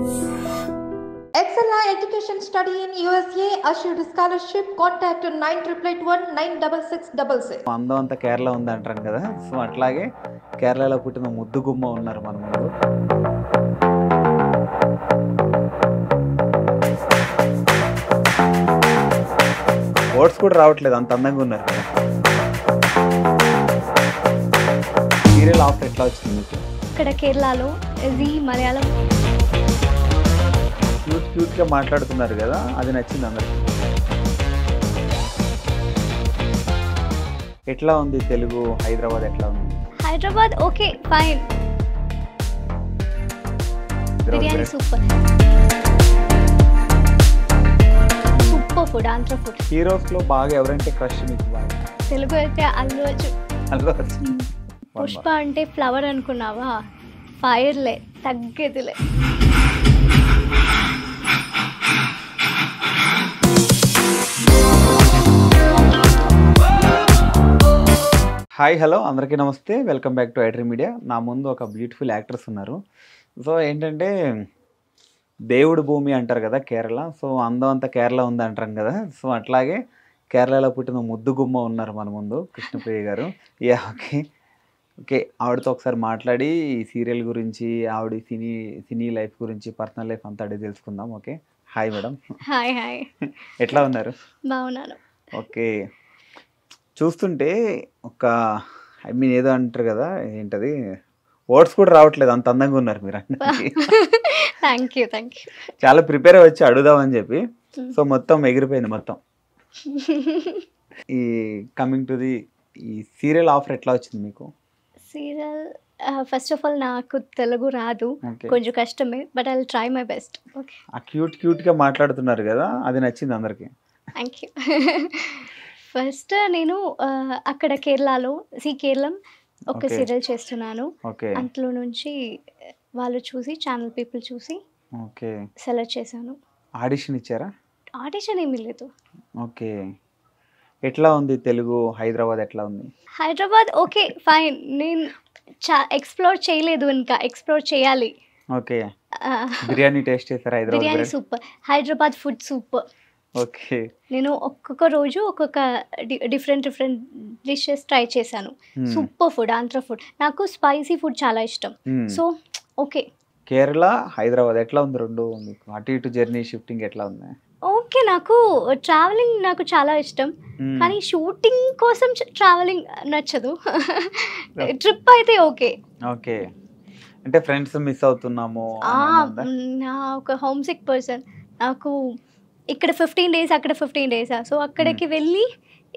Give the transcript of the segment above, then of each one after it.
Excella Education Study in USA assured scholarship. Contact 9881 96666. అందం అంతా కేరళ ఉంది అంటారు కదా, సో అట్లాగే కేరళలో పుట్టిన ముద్దు గుమ్మ ఉన్నారు మన ముందు. వర్డ్స్ కూడా రావట్లేదు, అంత అందంగా ఉన్నారు కదా. సీరియల్ ఆఫర్ ఎట్లా వచ్చింది మీకు? ఇక్కడ కేరళలో జీ మలయాళం క్యూట్గా మాట్లాడుతున్నారు కదా, అది నచ్చింది అందరికి. ఎట్లా ఉంది తెలుగు? హైదరాబాద్ ఎట్లా ఉంది? Hyderabad okay fine. Biryani super, super food, Andhra food. Heroes లో బాగా ఎవరంటే క్రష్ మీకు? బాగా తెలుగు అయితే అల్లు అర్జున్. అల్లు అర్జున్. పుష్ప అంటే ఫ్లవర్ అనుకున్నావా, ఫైర్లే, తగ్గేదిలే. హాయ్ హలో అందరికీ నమస్తే, welcome back to iDream media. నా ముందు ఒక బ్యూటిఫుల్ యాక్టర్స్ ఉన్నారు. సో ఏంటంటే దేవుడు భూమి అంటారు కదా కేరళ, సో అందం అంతా కేరళ ఉంది అంటారు కదా, సో అట్లాగే కేరళలో పుట్టిన ముద్దు గుమ్మ ఉన్నారు మన ముందు, కృష్ణప్రియ గారు. యా ఓకే ఓకే, ఆవిడతో ఒకసారి మాట్లాడి ఈ సీరియల్ గురించి, ఆవిడ సినీ లైఫ్ గురించి, పర్సనల్ లైఫ్ అంతా అడిగి తెలుసుకుందాం. Okay, hi madam. Hi hi, ఎట్లా ఉన్నారు? బాగున్నాను. ఓకే, చూస్తుంటే ఒక ఏదో అంటారు కదా, ఏంటది, వర్డ్స్ కూడా రావట్లేదు, అంత అందంగా ఉన్నారు మీరు. Thank you thank you. చాలా ప్రిపేర్ వచ్చి అడుగుదామని చెప్పి, సో మొత్తం ఎగిరిపోయింది మొత్తం. ఈ కమింగ్ టు ది ఈ సీరియల్ ఆఫర్ ఎట్లా వచ్చింది మీకు? సీరియల్ ఫస్ట్ ఆఫ్ ఆల్ నాకు తెలుగు రాదు, కొంచెం కష్టమే, but I will try my best. Okay, ఆ క్యూట్గా మాట్లాడుతున్నారు కదా, అది నచ్చింది అందరికి. Thank you. ఫస్ట్ నేను అక్కడ కేరళలో కేరళం ఒక సీరియల్ చేస్తున్నాను. అంతలో నుంచి వాళ్ళు చూసి, ఛానల్ పీపుల్ చూసి ఓకే సెలెక్ట్ చేశాను. ఆడిషన్ ఇచ్చారా? ఆడిషన్ ఏమీ లేదు. ఓకే, ఎట్లా ఉంది తెలుగు? హైదరాబాద్ ఎట్లా ఉంది? Hyderabad okay fine. నేను ఎక్స్ప్లోర్ చేయలేదు, ఇంకా ఎక్స్ప్లోర్ చేయాలి. ఓకే, బిర్యానీ టేస్ట్ చేశారా? Hyderabad biryani super, Hyderabad food super. Okay, నేను ఒక్కొక్క రోజు ఒక్కొక్క డిఫరెంట్ డిషెస్ ట్రై చేశాను. Super food, Andhra food. నాకు స్పైసీ ఫుడ్ చాలా ఇష్టం. సో ఓకే, కేరళ హైదరాబాద్ ఎట్లా ఉంది రెండు మీకు? అటు ఇటు జర్నీ షిఫ్టింగ్ ఎట్లా ఉంది? ఓకే, నాకు ట్రావెలింగ్ నాకు చాలా ఇష్టం, కానీ షూటింగ్ కోసం ట్రావెలింగ్ నచ్చదు. ట్రిప్ అయితే ఓకే. ఓకే, అంటే ఫ్రెండ్స్ మిస్ అవుతున్నాము? నా ఒక హోమ్ సిక్ పర్సన్. నాకు ఇక్కడ 15 days, అక్కడ 15 days. సో అక్కడికి వెళ్ళి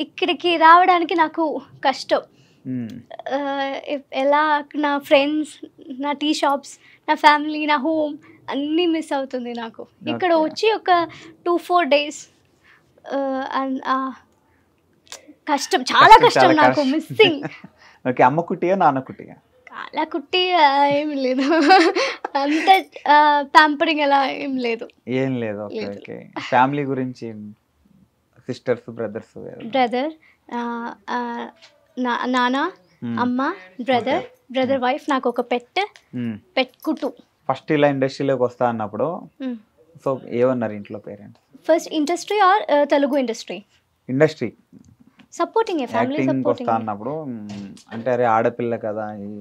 ఇక్కడికి రావడానికి నాకు కష్టం. ఎలా నా ఫ్రెండ్స్, నా టీ షాప్స్, నా ఫ్యామిలీ, నా హోమ్ అన్నీ మిస్ అవుతుంది నాకు. ఇక్కడ వచ్చి ఒక 2-4 days కష్టం, చాలా కష్టం నాకు, మిస్సింగ్. ఓకే, అమ్మ కుట్టియా నాన్న కుట్టియా? అలా కుట్టి ఏమి లేదు, అంత ప్యాంపరింగ్ అలా ఏం లేదు. ఏం లేదు. ఓకే ఓకే, ఫ్యామిలీ గురించి? సిస్టర్స్, బ్రదర్ నాన్న, అమ్మ, బ్రదర్ వైఫ్, నాకు ఒక పెట్ కుటు. ఫస్ట్ ఇలా ఇండస్ట్రీలోకి వస్తా అన్నప్పుడు సో ఏమన్నారు ఇంట్లో parents? First industry or Telugu industry supporting, family supporting. వస్తా అన్నప్పుడు అంటే అరే ఆడపిల్ల కదా, ఈ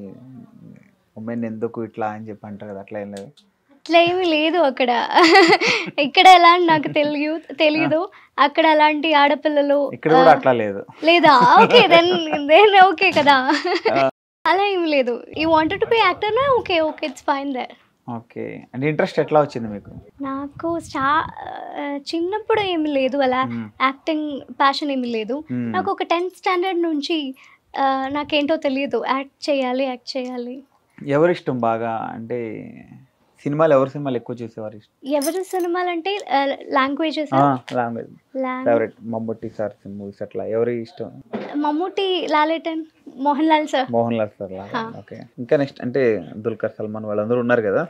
ఉమెన్ ఎందుకు ఇట్లా అని చెప్పి అంటారు కదా, అట్లా ఏం లేదు? అట్లా ఏమీ లేదు అక్కడ. ఇక్కడ ఎలాంటి నాకు తెలీదు, అక్కడ అలాంటి ఆడపిల్లలు ఇక్కడ కూడా అట్లా లేదు లేదా? ఓకే, దెన్ ఓకే కదా. అలా ఏమి లేదు. You wanted to be actor నా? Okay okay, it's fine there. Okay, అంటే ఇంట్రెస్ట్ ఎట్లా వచ్చింది మీకు? నాకు చిన్నప్పుడు ఏమి లేదు, అలా యాక్టింగ్ ప్యాషన్ ఏమి లేదు. నాకు ఒక 10th standard నుంచి నాకేంటో తెలియదు, యాక్ట్ చేయాలి. ఎవరు ఇష్టం బాగా? అంటే ఎవరి సినిమాలు ఎక్కువ చూసేవారు? ఎవరి సినిమాలు అంటే languages, favourite Mammootty sir movies అట్లా ఎవరి ఇష్టం? మమ్ముట్టి, లాలేటన్, మోహన్ లాల్ సార్. ఓకే, ఇంకా నెక్స్ట్ అంటే దుల్కర్ సల్మాన్ వాళ్ళందరూ ఉన్నారు కదా,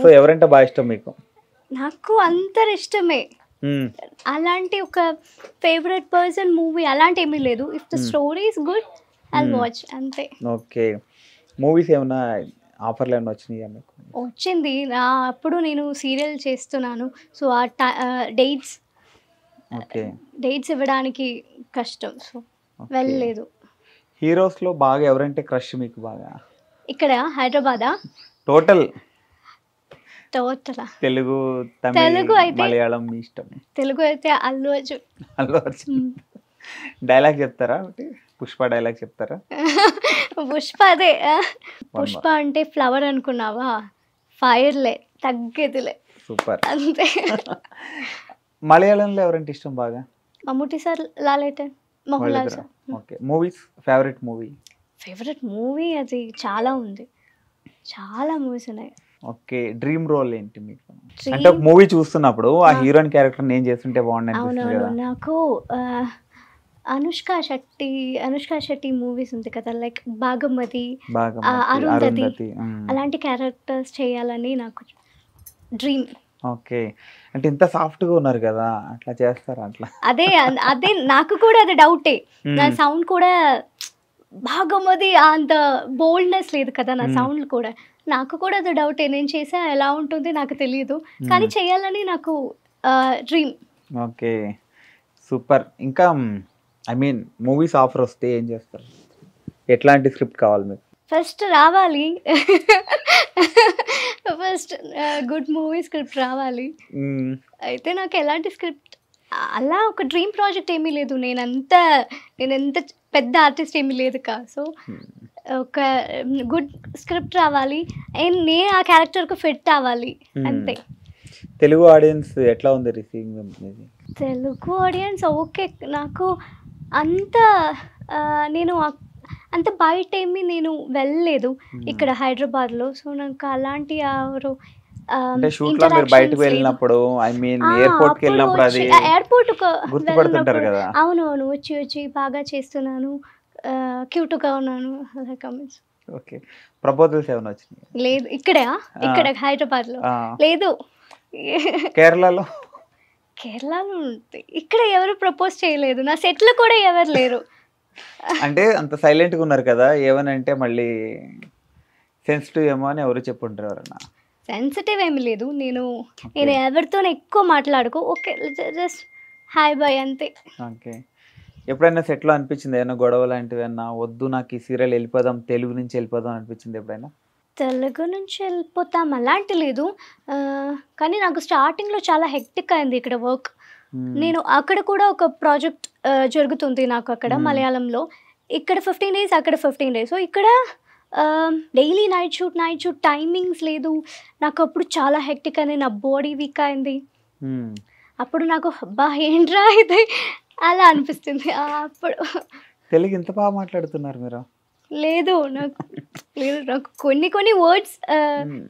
సో ఎవరంటే బాగా ఇష్టం మీకు? నాకు అందరు ఇష్టమే. అలాంటి ఒక ఫేవరెట్ పర్సన్, మూవీ అలాంటి ఏమీ లేదు. If the story is good I will watch, అంతే. ఓకే, మూవీస్ ఏమన్నా ఆఫర్లు ఏమైనా వచ్చినాయా మీకు? వచ్చింది. అప్పుడు నేను సీరియల్ చేస్తున్నాను. సో, ఆ డేట్స్ ఓకే. డేట్స్ ఇవ్వడానికి కష్టం. So, okay. వెళ్ళలేదు. హీరోస్‌లో బాగా ఎవరంటే క్రష్ మీకు బాగా? ఇక్కడ హైదరాబాదా? టోటల్ టోటలా? తెలుగు, తమిళ్, తెలుగు అయితే మలయాళం మీ ఇష్టం. తెలుగు అయితే అల్లు అర్జున్. అల్లు అర్జున్. హ్మ్. డైలాగ్ చెప్తారా ఒకటి? పుష్ప డైలాగ్ చెప్తారా? పుష్ప అదే. One Pushpa more. అంటే ఫ్లవర్ అనుకున్నావా? ఫైర్‌లే తగ్గేదిలే సూపర్. అంతే. మలయాళంలో ఎవరంటే ఇష్టం బాగా? మమ్ముట్టి సార్, లాలేటన్, మోహన్ లాల్ వాళ్ళిద్దరా? Sir. Okay. Movies, favourite movie? Favourite movie అది చాలా ఉంది. చాలా మూవీస్ ఉన్నాయి. ఓకే. డ్రీమ్ రోల్ ఏంటి మీకు? అంటే ఒక డ్రీమ్ మూవీ చూస్తున్నప్పుడు ఆ ఆ! హీరోయిన్ క్యారెక్టర్ నేను చేస్తుంటే బాగుండు అనిపిస్తుంది అవునవును. కదా? నాకు అనుష్క శెట్టి మూవీస్ ఉంది కదా! లైక్ 'భాగమతి', బాగమతి, అరుంధతి అరుంధతి. అలాంటి క్యారెక్టర్స్ చేయాలని నాకు డ్రీమ్. ఓకే. అంటే ఇంత సాఫ్ట్‌గా ఉన్నారు కదా! అట్లా చేస్తారా అట్లా? అదే నాకు కూడా అది డౌటే. నా సౌండ్ కూడా భాగమతి అంత బోల్డ్‌నెస్ లేదు కదా! నా సౌండ్ కూడా. నాకు కూడా అది డౌటే. నేను చేసా ఎలా ఉంటుంది నాకు తెలీదు. కానీ చేయాలని నాకు డ్రీమ్. ఓకే. సూపర్. ఇంకా ఐ మీన్ మూవీస్ ఆఫర్ వస్తే ఏం చేస్తారు? ఎట్లాంటి స్క్రిప్ట్ కావాలి మీకు? ఫస్ట్ రావాలి. ఫస్ట్ గుడ్ మూవీ స్క్రిప్ట్ రావాలి. హ్మ్. అయితే నాకు ఎలాంటి స్క్రిప్ట్ అలా ఒక డ్రీమ్ ప్రాజెక్ట్ ఏమీ లేదు. నేనెంత పెద్ద ఆర్టిస్ట్ ఏమీ లేదు సో, ఒక గుడ్ స్క్రిప్ట్ రావాలి. అండ్ నేను ఆ క్యారెక్టర్‌కి ఫిట్ అవ్వాలి అంతే. తెలుగు ఆడియన్స్ ఎట్లా ఉంది రిసీవింగ్ మీది? Telugu audience okay. నాకు అంత నేను అంత బయటేమి నేను వెళ్ళలేదు ఇక్కడ హైదరాబాద్‌లో. సో, నాకు అలాంటి ఎవరు అంటే షూట్‌లో మీరు బయటకు ఇంటరాక్షన్స్ లేదు. వెళ్ళినప్పుడు ఐ మీన్ ఎయిర్‌పోర్ట్‌కి అప్పుడు వెళ్ళినప్పుడు అది వచ్చి ఎయిర్‌పోర్ట్‌కి గుర్తుపడుతుంటారు వెళ్ళినప్పుడు కదా! అవునవును. వచ్చి బాగా చేస్తున్నాను, క్యూట్‌గా ఉన్నాను అలా కామెంట్స్. ఓకే. ప్రపోజల్స్ ఏమైనా వచ్చినాయా? లేదు. ఇక్కడ ఆ! హైదరాబాద్‌లో ఆ! లేదు. కేరళలో? కేరళలో ఉంది. ఇక్కడ ఎవరు ప్రపోజ్ చేయలేదు. నా సెట్‌లో కూడా ఎవరు లేరు. అంటే అంత సైలెంట్‌గా ఉన్నారు కదా! ఏమనంటే మళ్ళీ సెన్సిటివ్ ఏమో అని ఎవరు చెప్పుంటారు ఎవరన్నా? సెన్సిటివ్ ఏమి లేదు. నేను ఓకే. ఎవరితోని ఎక్కువ మాట్లాడకు. ఓకే. జస్ట్ హాయ్ బాయ్ అంతే. ఓకే. ఎప్పుడైనా సెట్‌లో అనిపించిందా ఏమైనా గొడవ లాంటివేమన్నా? వద్దు నాకు ఈ సీరియల్ వెళ్ళిపోదాం, తెలుగు నుంచి వెళ్ళిపోదాం అనిపించిందా ఎప్పుడైనా? తెలుగు నుంచి వెళ్ళిపోతాం అలాంటి లేదు. కానీ నాకు స్టార్టింగ్‌లో చాలా హెక్టిక్ అయింది ఇక్కడ వర్క్. నేను అక్కడ కూడా ఒక ప్రాజెక్ట్ జరుగుతుంది నాకు అక్కడ మలయాళంలో. ఇక్కడ 15 డేస్, అక్కడ 15 డేస్. సో, ఇక్కడ డైలీ నైట్ షూట్ టైమింగ్స్ లేదు. నాకు అప్పుడు చాలా హెక్టిక్ అయింది. నా బాడీ వీక్ అయింది. అప్పుడు నాకు అబ్బా! ఏంట్రా ఇది అలా అనిపిస్తుంది. అప్పుడు తెలుగు ఇంత బాగా మాట్లాడుతున్నారు మీరు. లేదు నాకు కొన్ని వర్డ్స్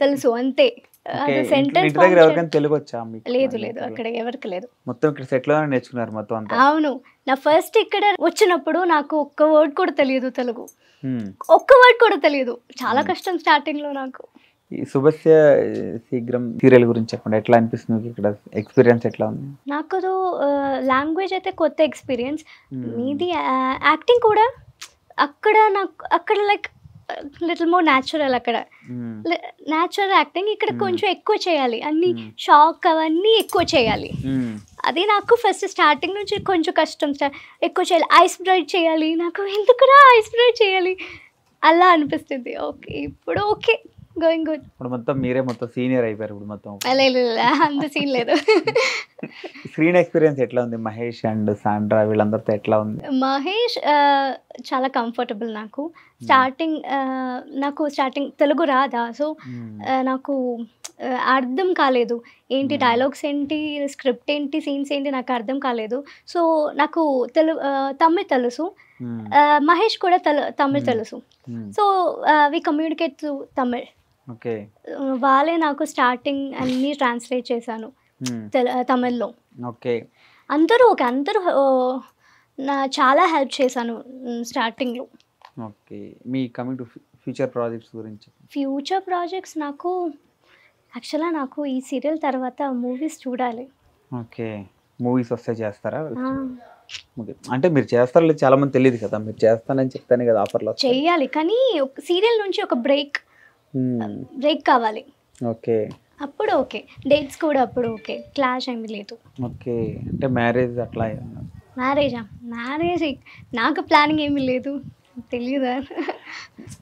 తెలుసు అంతే. ఓకే. అది ఇంటి సెంటెన్స్ దగ్గర ఫార్మ్ ఎవరికైనా తెలుగు వచ్చా మీకు? లేదు. అక్కడ ఎవరికి లేదు. మొత్తం ఇక్కడ సెట్‌లోనే నేర్చుకున్నారు మొత్తం అంతా. అవును. నా ఫస్ట్ ఇక్కడ వచ్చినప్పుడు నాకు ఒక్క వర్డ్ కూడా తెలియదు తెలుగు. హ్మ్. ఒక్క వర్డ్ కూడా తెలియదు. చాలా కష్టం స్టార్టింగ్‌లో నాకు. ఈ 'శుభస్య శీఘ్రం' సీరియల్ గురించి చెప్పండి. ఎట్లా అనిపిస్తుంది మీకు ఇక్కడ? ఎక్స్‌పీరియన్స్ ఎట్లా ఉంది? నాకు లాంగ్వేజ్ అయితే కొత్త ఎక్స్‌పీరియన్స్. మీది యాక్టింగ్ కూడా అక్కడ లైక్ లిటిల్ మోర్ న్యాచురల్ అక్కడ. న్యాచురల్ యాక్టింగ్ ఇక్కడ కొంచెం ఎక్కువ చేయాలి. అన్ని షాక్ అవన్నీ ఎక్కువ చేయాలి. అది నాకు ఫస్ట్ స్టార్టింగ్ నుంచి కొంచెం కష్టం. ఎక్కువ చేయాలి. ఐస్ బ్రైట్ చేయాలి. నాకు ఎందుకురా ఐస్ బ్రైట్ చేయాలి అలా అనిపిస్తుంది. ఓకే. ఇప్పుడు ఓకే. Going good. ఇప్పుడు మొత్తం మీరే మొత్తం సీనియర్ అయిపోయారు ఇప్పుడు మొత్తం. లేదు. అంత సీన్ లేదు. స్క్రీన్ ఎక్స్‌పీరియన్స్ ఎట్లా ఉంది? మహేష్ అండ్ సాండ్రా వీళ్ళందరితో ఎట్లా ఉంది? మహేష్ చాలా కంఫర్టబుల్ నాకు. నాకు స్టార్టింగ్ తెలుగు రాదా. సో, నాకు అర్థం కాలేదు. ఏంటి డైలాగ్స్ ఏంటి, స్క్రిప్ట్ ఏంటి, సీన్స్ ఏంటి నాకు అర్థం కాలేదు. సో, నాకు తమిళ్ తెలుసు. మహేష్ కూడా తమిళ్ తెలుసు. సో, వి కమ్యూనికేట్ త్రూ తమిళ్. ఓకే. వాళ్ళే నాకు స్టార్టింగ్ అన్నీ ట్రాన్స్లేట్ చేశాను తమిళ్లో. ఓకే. అందరూ చాలా హెల్ప్ చేశాను స్టార్టింగ్‌లో. Okay. Me coming to future projects గురించి. ఫ్యూచర్ ప్రాజెక్ట్స్ నాకు ఈ సీరియల్ తర్వాత మూవీస్ చూడాలి. ఓకే. మూవీస్ వస్తే చేస్తారా? ఓకే. అంటే మీరు చేస్తారో లేదో చాలా మంది తెలీదు కదా! మీరు చేస్తానని చెప్తేనే కదా ఆఫర్‌లు వస్తాయి. చెయ్యాలి. కానీ సీరియల్ నుంచి ఒక బ్రేక్ బ్రేక్ కావాలి, ఓకే అప్పుడు ఓకే. డేట్స్ కూడా అప్పుడు ఓకే, క్లాష్ ఏమీ లేదు. ఓకే. అంటే మ్యారేజ్ అట్లా మ్యారేజా? మ్యారేజ్ నాకు ప్లానింగ్ ఏమీ లేదు, తెలియదా?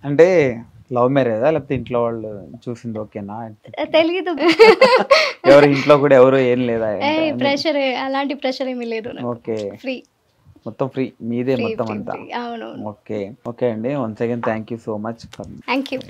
అంటే లవ్ మ్యారేజా లేకపోతే ఇంట్లో వాళ్ళు చూసింది ఓకేనా? తెలీదు. ఎవరు ఇంట్లో కూడా ఎవరు ఏం లేదా? ప్రెషర్, అలాంటి ప్రెషర్ ఏమీ లేదు. ఓకే, ఫ్రీ, మొత్తం ఫ్రీ మీదే మొత్తం అంతా. అవును. ఓకే ఓకే అండి, once again thank you so much. Thank you.